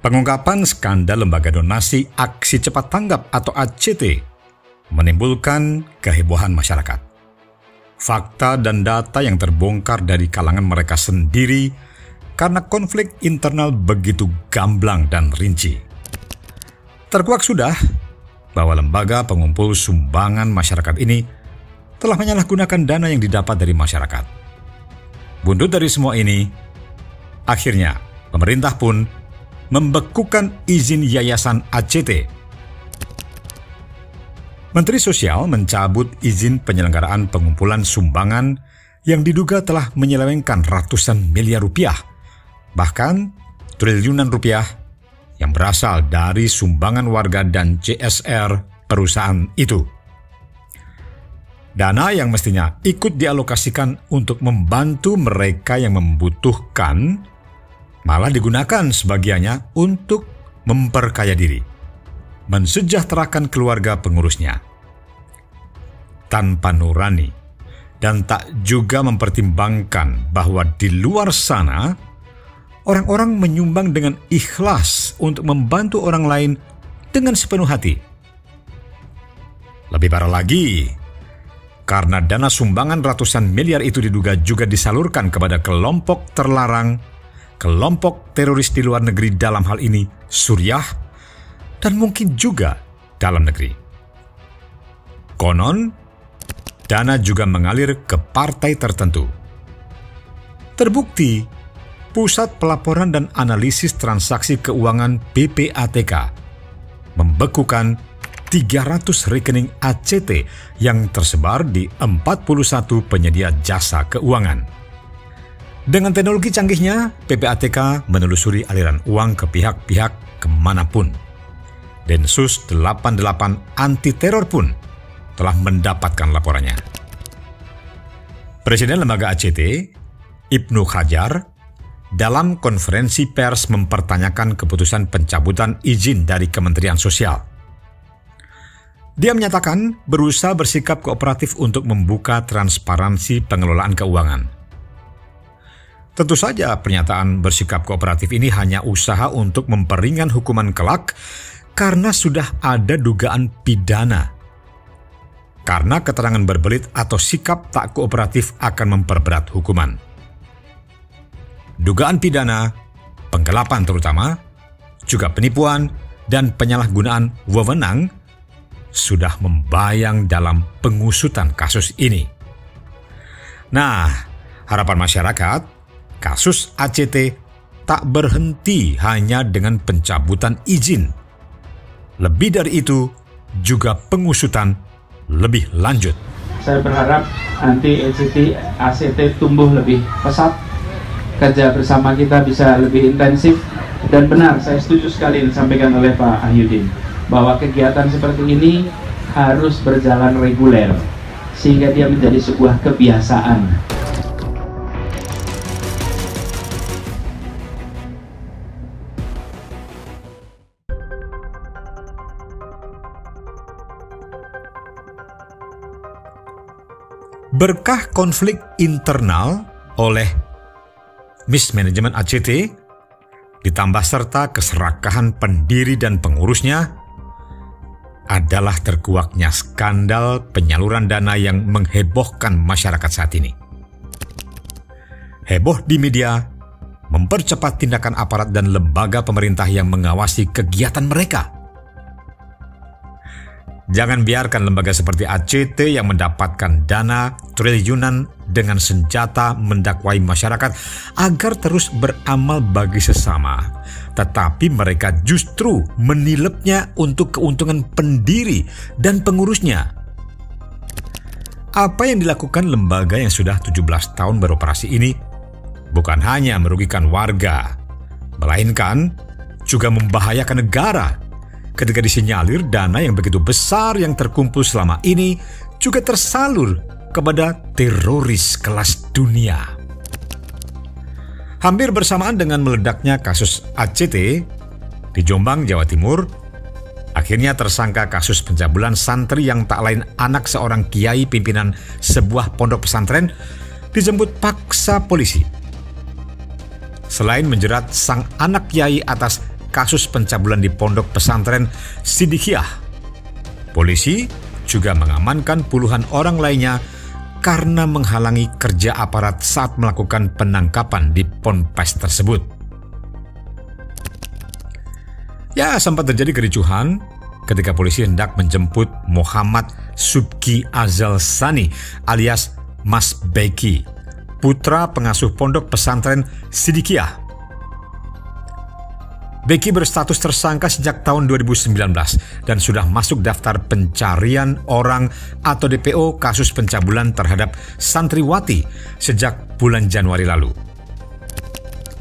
Pengungkapan skandal lembaga donasi Aksi Cepat Tanggap atau ACT menimbulkan kehebohan masyarakat. Fakta dan data yang terbongkar dari kalangan mereka sendiri karena konflik internal begitu gamblang dan rinci. Terkuak sudah bahwa lembaga pengumpul sumbangan masyarakat ini telah menyalahgunakan dana yang didapat dari masyarakat. Buntut dari semua ini, akhirnya pemerintah pun membekukan izin yayasan ACT. Menteri Sosial mencabut izin penyelenggaraan pengumpulan sumbangan yang diduga telah menyelewengkan ratusan miliar rupiah, bahkan triliunan rupiah yang berasal dari sumbangan warga dan CSR perusahaan itu. Dana yang mestinya ikut dialokasikan untuk membantu mereka yang membutuhkan, malah digunakan sebagiannya untuk memperkaya diri, mensejahterakan keluarga pengurusnya, tanpa nurani, dan tak juga mempertimbangkan bahwa di luar sana, orang-orang menyumbang dengan ikhlas untuk membantu orang lain dengan sepenuh hati. Lebih parah lagi, karena dana sumbangan ratusan miliar itu diduga juga disalurkan kepada kelompok terlarang, kelompok teroris di luar negeri dalam hal ini Suriah, dan mungkin juga dalam negeri. Konon, dana juga mengalir ke partai tertentu. Terbukti, Pusat Pelaporan dan Analisis Transaksi Keuangan PPATK membekukan 300 rekening ACT yang tersebar di 41 penyedia jasa keuangan. Dengan teknologi canggihnya, PPATK menelusuri aliran uang ke pihak-pihak kemanapun. Densus 88 anti teror pun telah mendapatkan laporannya. Presiden lembaga ACT, Ibnu Hajar, dalam konferensi pers mempertanyakan keputusan pencabutan izin dari Kementerian Sosial. Dia menyatakan berusaha bersikap kooperatif untuk membuka transparansi pengelolaan keuangan. Tentu saja pernyataan bersikap kooperatif ini hanya usaha untuk memperingan hukuman kelak karena sudah ada dugaan pidana. Karena keterangan berbelit atau sikap tak kooperatif akan memperberat hukuman. Dugaan pidana, penggelapan terutama, juga penipuan dan penyalahgunaan wewenang sudah membayang dalam pengusutan kasus ini. Nah, harapan masyarakat, kasus ACT tak berhenti hanya dengan pencabutan izin. Lebih dari itu, juga pengusutan lebih lanjut. Saya berharap nanti ACT tumbuh lebih pesat, kerja bersama kita bisa lebih intensif, dan benar, saya setuju sekali yang disampaikan oleh Pak Ahyudin, bahwa kegiatan seperti ini harus berjalan reguler, sehingga dia menjadi sebuah kebiasaan. Berkah konflik internal oleh mismanajemen ACT, ditambah serta keserakahan pendiri dan pengurusnya, adalah terkuaknya skandal penyaluran dana yang menghebohkan masyarakat saat ini. Heboh di media, mempercepat tindakan aparat dan lembaga pemerintah yang mengawasi kegiatan mereka. Jangan biarkan lembaga seperti ACT yang mendapatkan dana triliunan dengan senjata mendakwai masyarakat agar terus beramal bagi sesama, tetapi mereka justru menilepnya untuk keuntungan pendiri dan pengurusnya. Apa yang dilakukan lembaga yang sudah 17 tahun beroperasi ini bukan hanya merugikan warga, melainkan juga membahayakan negara ketika disinyalir dana yang begitu besar yang terkumpul selama ini juga tersalur kepada teroris kelas dunia. Hampir bersamaan dengan meledaknya kasus ACT di Jombang, Jawa Timur, akhirnya tersangka kasus pencabulan santri yang tak lain anak seorang kiai pimpinan sebuah pondok pesantren dijemput paksa polisi. Selain menjerat sang anak kiai atas kasus pencabulan di pondok pesantren Siddiqiyah. Polisi juga mengamankan puluhan orang lainnya karena menghalangi kerja aparat saat melakukan penangkapan di ponpes tersebut. Ya, sempat terjadi kericuhan ketika polisi hendak menjemput Muhammad Subki Azal Sani alias Mas Beki, putra pengasuh pondok pesantren Siddiqiyah. Beki berstatus tersangka sejak tahun 2019 dan sudah masuk daftar pencarian orang atau DPO kasus pencabulan terhadap santriwati sejak bulan Januari lalu.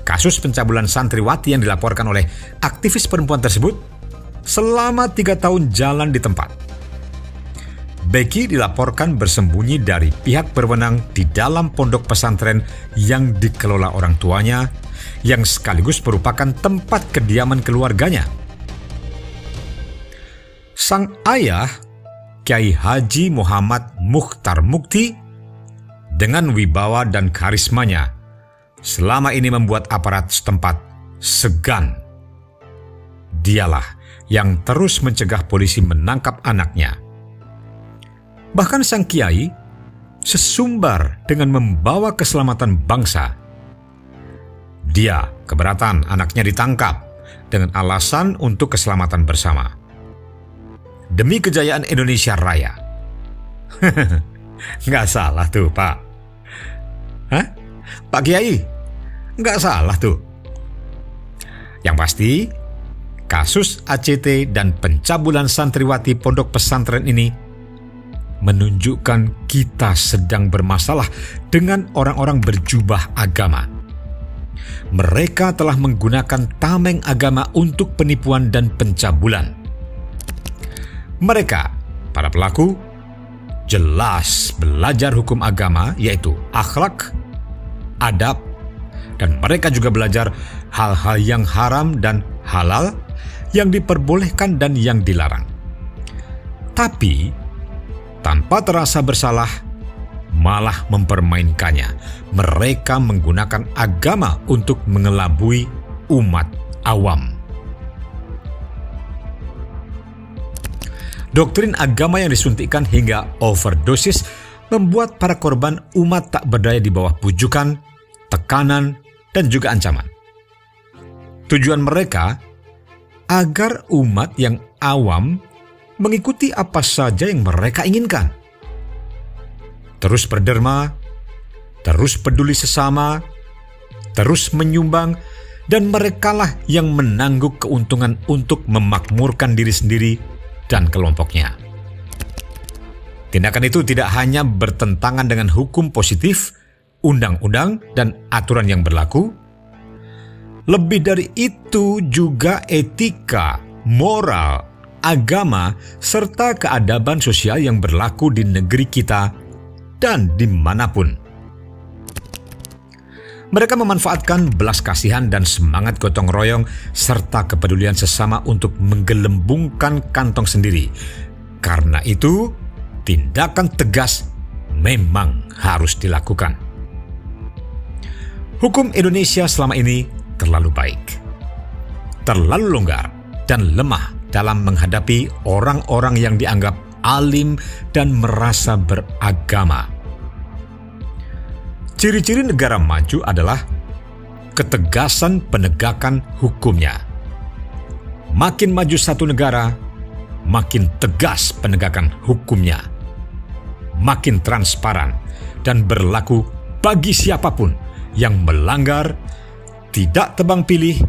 Kasus pencabulan santriwati yang dilaporkan oleh aktivis perempuan tersebut selama 3 tahun jalan di tempat. Beki dilaporkan bersembunyi dari pihak berwenang di dalam pondok pesantren yang dikelola orang tuanya, yang sekaligus merupakan tempat kediaman keluarganya. Sang ayah, Kiai Haji Muhammad Mukhtar Mukti, dengan wibawa dan karismanya, selama ini membuat aparat setempat segan. Dialah yang terus mencegah polisi menangkap anaknya. Bahkan sang kiai sesumbar dengan membawa keselamatan bangsa. Dia keberatan anaknya ditangkap dengan alasan untuk keselamatan bersama. Demi kejayaan Indonesia Raya. Nggak salah tuh, Pak. Hah? Pak Kiai? Nggak salah tuh. Yang pasti, kasus ACT dan pencabulan santriwati pondok pesantren ini menunjukkan kita sedang bermasalah dengan orang-orang berjubah agama. Mereka telah menggunakan tameng agama untuk penipuan dan pencabulan. Mereka, para pelaku, jelas belajar hukum agama yaitu akhlak, adab, dan mereka juga belajar hal-hal yang haram dan halal, yang diperbolehkan dan yang dilarang. Tapi tanpa terasa bersalah, malah mempermainkannya. Mereka menggunakan agama untuk mengelabui umat awam. Doktrin agama yang disuntikkan hingga overdosis membuat para korban umat tak berdaya di bawah bujukan, tekanan, dan juga ancaman. Tujuan mereka agar umat yang awam mengikuti apa saja yang mereka inginkan. Terus berderma, terus peduli sesama, terus menyumbang, dan merekalah yang menanggung keuntungan untuk memakmurkan diri sendiri dan kelompoknya. Tindakan itu tidak hanya bertentangan dengan hukum positif, undang-undang, dan aturan yang berlaku. Lebih dari itu juga etika, moral, agama, serta keadaban sosial yang berlaku di negeri kita dan dimanapun. Mereka memanfaatkan belas kasihan dan semangat gotong royong serta kepedulian sesama untuk menggelembungkan kantong sendiri. Karena itu, tindakan tegas memang harus dilakukan. Hukum Indonesia selama ini terlalu baik, terlalu longgar, dan lemah dalam menghadapi orang-orang yang dianggap alim dan merasa beragama. Ciri-ciri negara maju adalah ketegasan penegakan hukumnya. Makin maju satu negara, makin tegas penegakan hukumnya. Makin transparan dan berlaku bagi siapapun yang melanggar, tidak tebang pilih,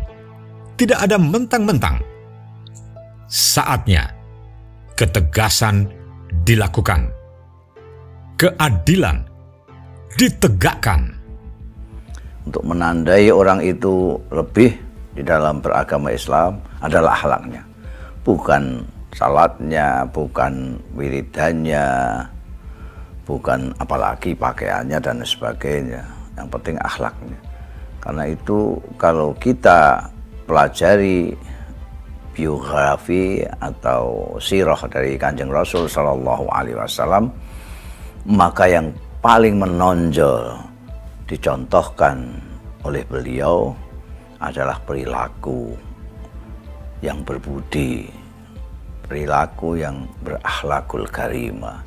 tidak ada mentang-mentang. Saatnya ketegasan dilakukan, keadilan ditegakkan. Untuk menandai orang itu lebih di dalam beragama Islam adalah akhlaknya, bukan salatnya, bukan wiridannya, bukan apalagi pakaiannya dan sebagainya. Yang penting akhlaknya. Karena itu kalau kita pelajari biografi atau sirah dari Kanjeng Rasul Shallallahu Alaihi Wasallam, maka yang paling menonjol dicontohkan oleh beliau adalah perilaku yang berbudi, perilaku yang berakhlakul karimah,